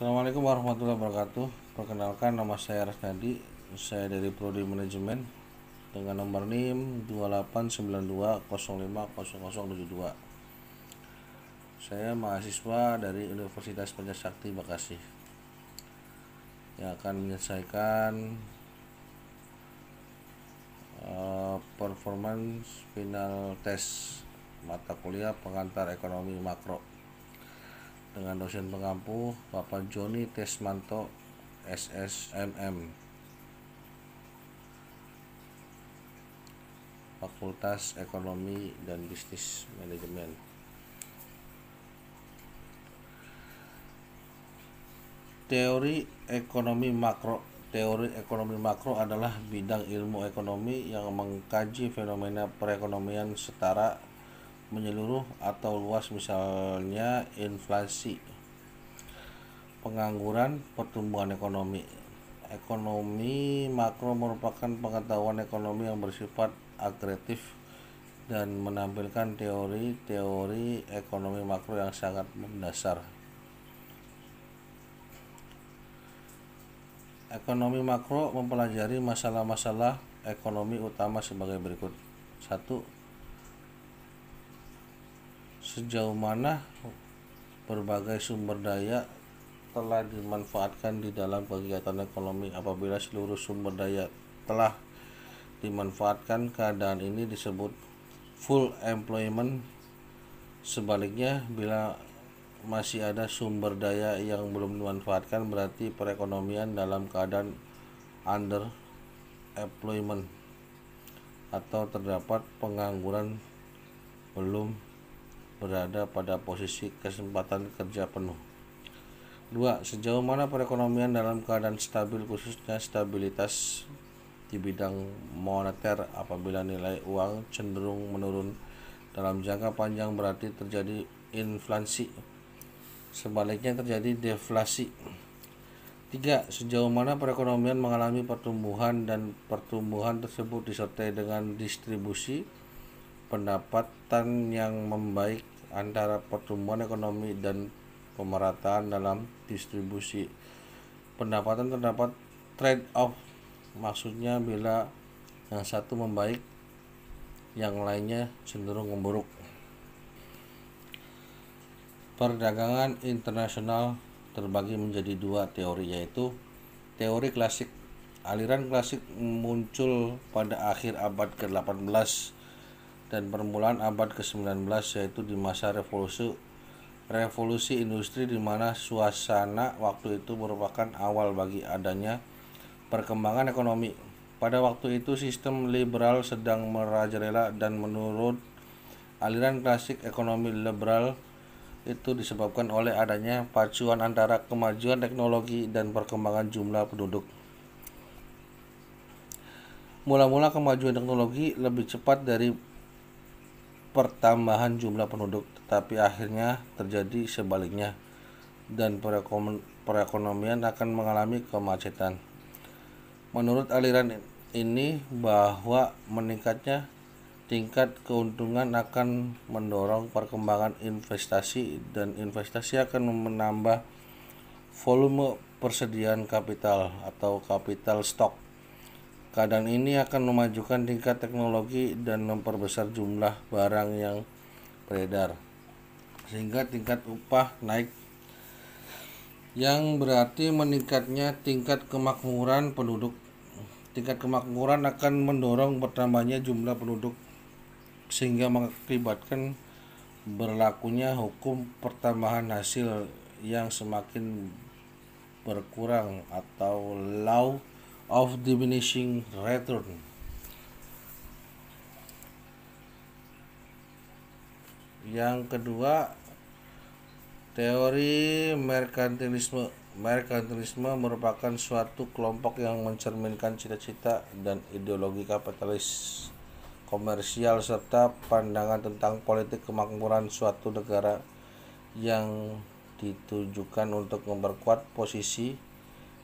Assalamualaikum warahmatullahi wabarakatuh. Perkenalkan, nama saya Rasnadi. Saya dari Prodi Manajemen dengan nomor NIM 2892050072. Saya mahasiswa dari Universitas Pancasakti Bekasi yang akan menyelesaikan performance final test mata kuliah pengantar ekonomi makro dengan dosen pengampu Bapak Joni Tesmanto SSMM, Fakultas Ekonomi dan Bisnis Manajemen. Teori ekonomi makro. Teori ekonomi makro adalah bidang ilmu ekonomi yang mengkaji fenomena perekonomian setara menyeluruh atau luas, misalnya inflasi, pengangguran, pertumbuhan ekonomi. Ekonomi makro merupakan pengetahuan ekonomi yang bersifat agregatif dan menampilkan teori-teori ekonomi makro yang sangat mendasar. Ekonomi makro mempelajari masalah-masalah ekonomi utama sebagai berikut. 1. Sejauh mana berbagai sumber daya telah dimanfaatkan di dalam kegiatan ekonomi. Apabila seluruh sumber daya telah dimanfaatkan, keadaan ini disebut full employment. Sebaliknya, bila masih ada sumber daya yang belum dimanfaatkan, berarti perekonomian dalam keadaan under employment atau terdapat pengangguran belum berada pada posisi kesempatan kerja penuh. 2. Sejauh mana perekonomian dalam keadaan stabil, khususnya stabilitas di bidang moneter. Apabila nilai uang cenderung menurun dalam jangka panjang, berarti terjadi inflasi. Sebaliknya terjadi deflasi. 3. Sejauh mana perekonomian mengalami pertumbuhan dan pertumbuhan tersebut disertai dengan distribusi pendapatan yang membaik antara pertumbuhan ekonomi dan pemerataan dalam distribusi pendapatan. Terdapat trade off, maksudnya bila yang satu membaik, yang lainnya cenderung memburuk. Perdagangan internasional terbagi menjadi dua teori, yaitu teori klasik. Aliran klasik muncul pada akhir abad ke-18 dan permulaan abad ke-19, yaitu di masa revolusi industri, di mana suasana waktu itu merupakan awal bagi adanya perkembangan ekonomi. Pada waktu itu sistem liberal sedang merajalela, dan menurut aliran klasik, ekonomi liberal itu disebabkan oleh adanya pacuan antara kemajuan teknologi dan perkembangan jumlah penduduk. Mula-mula kemajuan teknologi lebih cepat dari pertambahan jumlah penduduk, tetapi akhirnya terjadi sebaliknya, dan perekonomian akan mengalami kemacetan. Menurut aliran ini, bahwa meningkatnya tingkat keuntungan akan mendorong perkembangan investasi, dan investasi akan menambah volume persediaan kapital atau capital stock. Keadaan ini akan memajukan tingkat teknologi dan memperbesar jumlah barang yang beredar, sehingga tingkat upah naik, yang berarti meningkatnya tingkat kemakmuran penduduk. Tingkat kemakmuran akan mendorong bertambahnya jumlah penduduk, sehingga mengakibatkan berlakunya hukum pertambahan hasil yang semakin berkurang atau law of diminishing return. Yang kedua, teori merkantilisme. Merkantilisme merupakan suatu kelompok yang mencerminkan cita-cita dan ideologi kapitalis komersial serta pandangan tentang politik kemakmuran suatu negara yang ditujukan untuk memperkuat posisi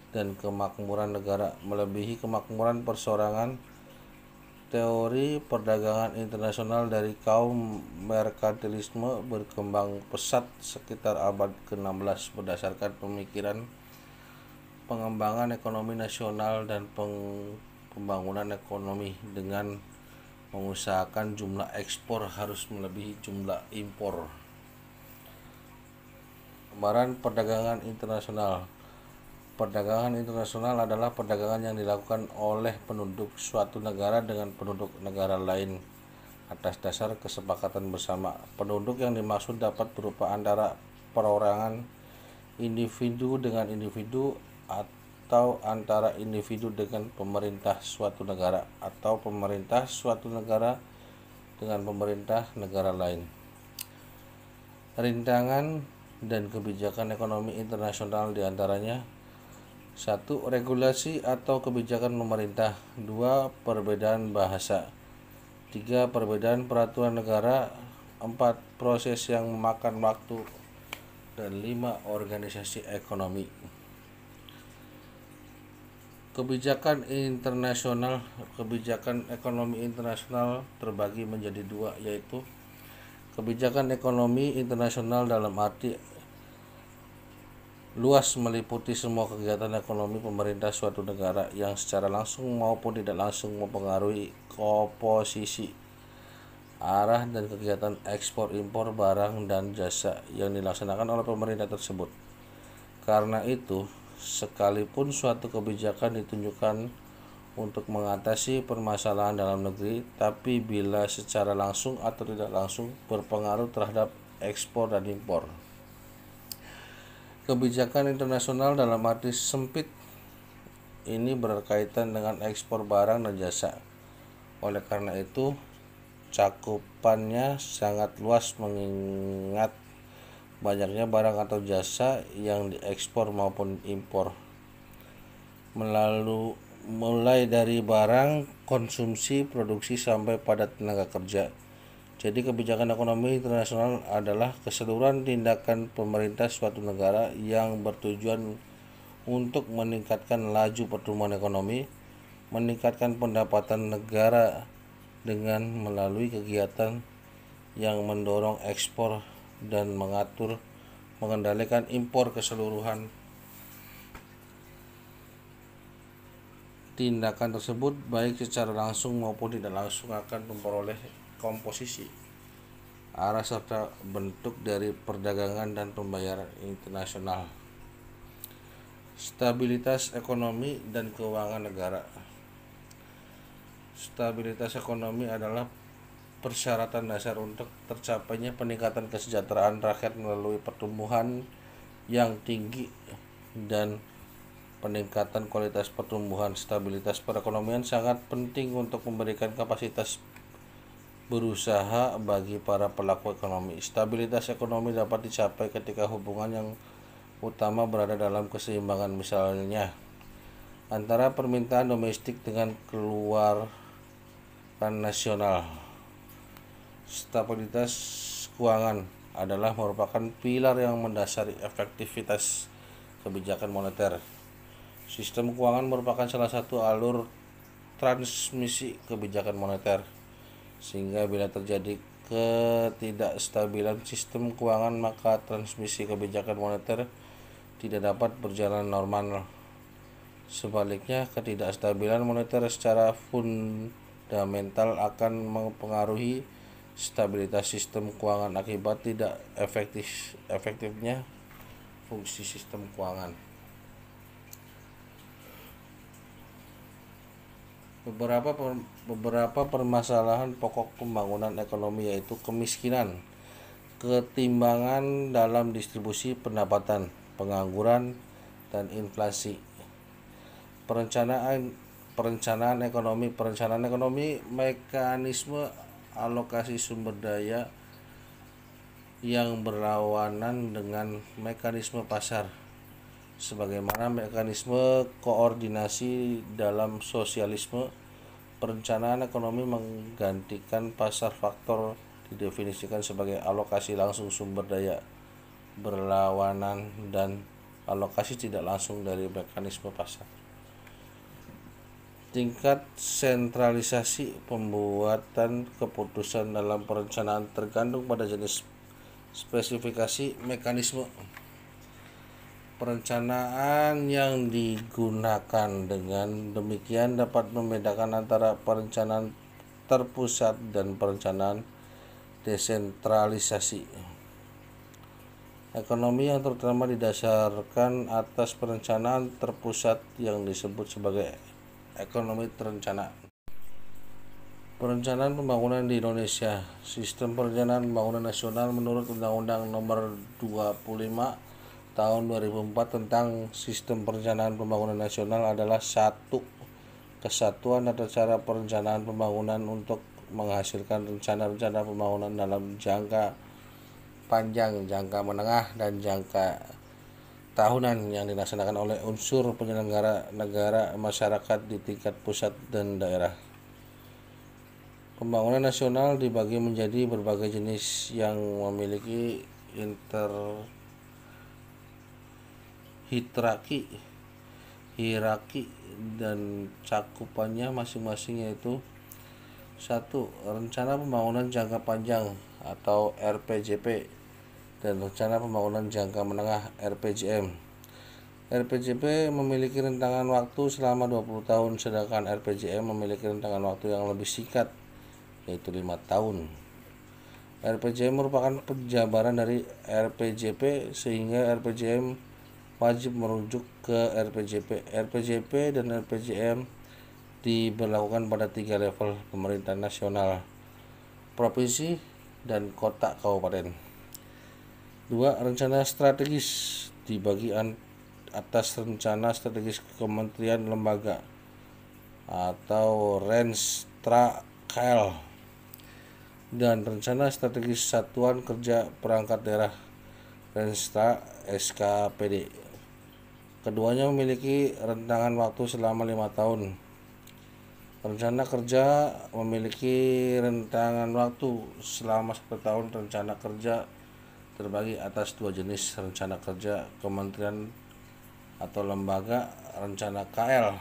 dan kemakmuran negara melebihi kemakmuran perseorangan. Teori perdagangan internasional dari kaum merkantilisme berkembang pesat sekitar abad ke-16 berdasarkan pemikiran pengembangan ekonomi nasional dan pembangunan ekonomi dengan mengusahakan jumlah ekspor harus melebihi jumlah impor. Gambaran perdagangan internasional. Perdagangan internasional adalah perdagangan yang dilakukan oleh penduduk suatu negara dengan penduduk negara lain atas dasar kesepakatan bersama. Penduduk yang dimaksud dapat berupa antara perorangan, individu dengan individu, atau antara individu dengan pemerintah suatu negara, atau pemerintah suatu negara dengan pemerintah negara lain. Rintangan dan kebijakan ekonomi internasional diantaranya: 1. Regulasi atau kebijakan pemerintah. 2. Perbedaan bahasa. 3. Perbedaan peraturan negara. 4. Proses yang memakan waktu. Dan 5. Organisasi ekonomi. Kebijakan internasional. Kebijakan ekonomi internasional terbagi menjadi dua, yaitu kebijakan ekonomi internasional dalam arti luas meliputi semua kegiatan ekonomi pemerintah suatu negara yang secara langsung maupun tidak langsung mempengaruhi komposisi, arah, dan kegiatan ekspor impor barang dan jasa yang dilaksanakan oleh pemerintah tersebut. Karena itu, sekalipun suatu kebijakan ditunjukkan untuk mengatasi permasalahan dalam negeri, tapi bila secara langsung atau tidak langsung berpengaruh terhadap ekspor dan impor. Kebijakan internasional dalam arti sempit ini berkaitan dengan ekspor barang dan jasa. Oleh karena itu, cakupannya sangat luas mengingat banyaknya barang atau jasa yang diekspor maupun impor. Mulai dari barang, konsumsi, produksi sampai pada tenaga kerja. Jadi kebijakan ekonomi internasional adalah keseluruhan tindakan pemerintah suatu negara yang bertujuan untuk meningkatkan laju pertumbuhan ekonomi, meningkatkan pendapatan negara dengan melalui kegiatan yang mendorong ekspor dan mengendalikan impor keseluruhan. Tindakan tersebut baik secara langsung maupun tidak langsung akan memperoleh komposisi, arah, serta bentuk dari perdagangan dan pembayaran internasional. Stabilitas ekonomi dan keuangan negara. Stabilitas ekonomi adalah persyaratan dasar untuk tercapainya peningkatan kesejahteraan rakyat melalui pertumbuhan yang tinggi dan peningkatan kualitas pertumbuhan. Stabilitas perekonomian sangat penting untuk memberikan kapasitas berusaha bagi para pelaku ekonomi. Stabilitas ekonomi dapat dicapai ketika hubungan yang utama berada dalam keseimbangan, misalnya antara permintaan domestik dengan keluaran nasional. Stabilitas keuangan adalah merupakan pilar yang mendasari efektivitas kebijakan moneter. Sistem keuangan merupakan salah satu alur transmisi kebijakan moneter, sehingga bila terjadi ketidakstabilan sistem keuangan maka transmisi kebijakan moneter tidak dapat berjalan normal. Sebaliknya, ketidakstabilan moneter secara fundamental akan mempengaruhi stabilitas sistem keuangan akibat tidak efektifnya fungsi sistem keuangan. Beberapa permasalahan pokok pembangunan ekonomi yaitu kemiskinan, ketimbangan dalam distribusi pendapatan, pengangguran, dan inflasi. Perencanaan ekonomi mekanisme alokasi sumber daya yang berlawanan dengan mekanisme pasar. Sebagaimana mekanisme koordinasi dalam sosialisme, perencanaan ekonomi menggantikan pasar. Faktor didefinisikan sebagai alokasi langsung sumber daya berlawanan dan alokasi tidak langsung dari mekanisme pasar. Tingkat sentralisasi pembuatan keputusan dalam perencanaan tergantung pada jenis, spesifikasi, mekanisme perencanaan yang digunakan. Dengan demikian dapat membedakan antara perencanaan terpusat dan perencanaan desentralisasi. Ekonomi yang terutama didasarkan atas perencanaan terpusat yang disebut sebagai ekonomi terencana. Perencanaan pembangunan di Indonesia. Sistem perencanaan pembangunan nasional menurut Undang-Undang Nomor 25 Tahun 2004 tentang Sistem Perencanaan Pembangunan Nasional adalah satu kesatuan atau cara perencanaan pembangunan untuk menghasilkan rencana-rencana pembangunan dalam jangka panjang, jangka menengah, dan jangka tahunan yang dilaksanakan oleh unsur penyelenggara negara, masyarakat di tingkat pusat dan daerah. Pembangunan nasional dibagi menjadi berbagai jenis yang memiliki hierarki dan cakupannya masing-masing, yaitu 1. Rencana pembangunan jangka panjang atau RPJP dan rencana pembangunan jangka menengah RPJM. RPJP memiliki rentangan waktu selama 20 tahun, sedangkan RPJM memiliki rentangan waktu yang lebih singkat, yaitu 5 tahun. RPJM merupakan penjabaran dari RPJP sehingga RPJM wajib merujuk ke RPJP. RPJP dan RPJM diberlakukan pada 3 level pemerintahan nasional, provinsi, dan kota kabupaten. 2. Rencana strategis dibagi atas rencana strategis kementerian lembaga atau RENSTRA-KL dan rencana strategis satuan kerja perangkat daerah RENSTRA SKPD. Keduanya memiliki rentangan waktu selama 5 tahun. Rencana kerja memiliki rentangan waktu selama 1 tahun. Rencana kerja terbagi atas 2 jenis, rencana kerja kementerian atau lembaga, rencana KL,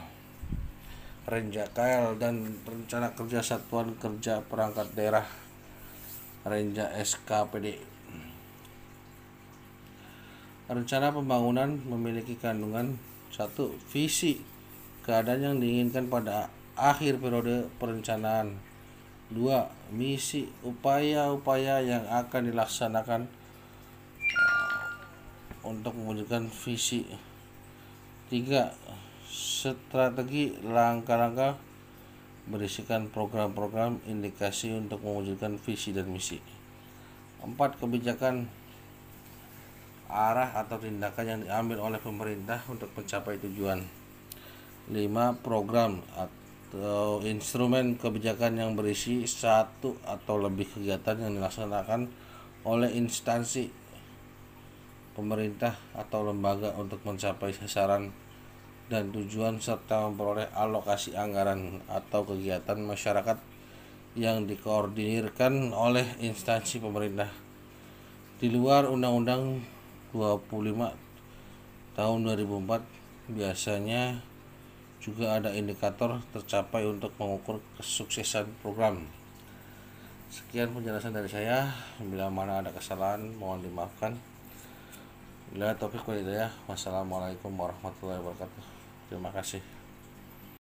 Renja KL, dan rencana kerja satuan kerja perangkat daerah, Renja SKPD. Rencana pembangunan memiliki kandungan 1. Visi, keadaan yang diinginkan pada akhir periode perencanaan. 2. Misi, upaya-upaya yang akan dilaksanakan untuk mewujudkan visi. 3. Strategi, langkah-langkah berisikan program-program indikasi untuk mewujudkan visi dan misi. 4. Kebijakan, arah atau tindakan yang diambil oleh pemerintah untuk mencapai tujuan. 5. Program atau instrumen kebijakan yang berisi 1 atau lebih kegiatan yang dilaksanakan oleh instansi pemerintah atau lembaga untuk mencapai sasaran dan tujuan serta memperoleh alokasi anggaran atau kegiatan masyarakat yang dikoordinirkan oleh instansi pemerintah. Di luar Undang-Undang 25 Tahun 2004 biasanya juga ada indikator tercapai untuk mengukur kesuksesan program. Sekian penjelasan dari saya. Bila mana ada kesalahan mohon dimaafkan. Bila taufiq wal hidayah. Wassalamualaikum warahmatullahi wabarakatuh. Terima kasih.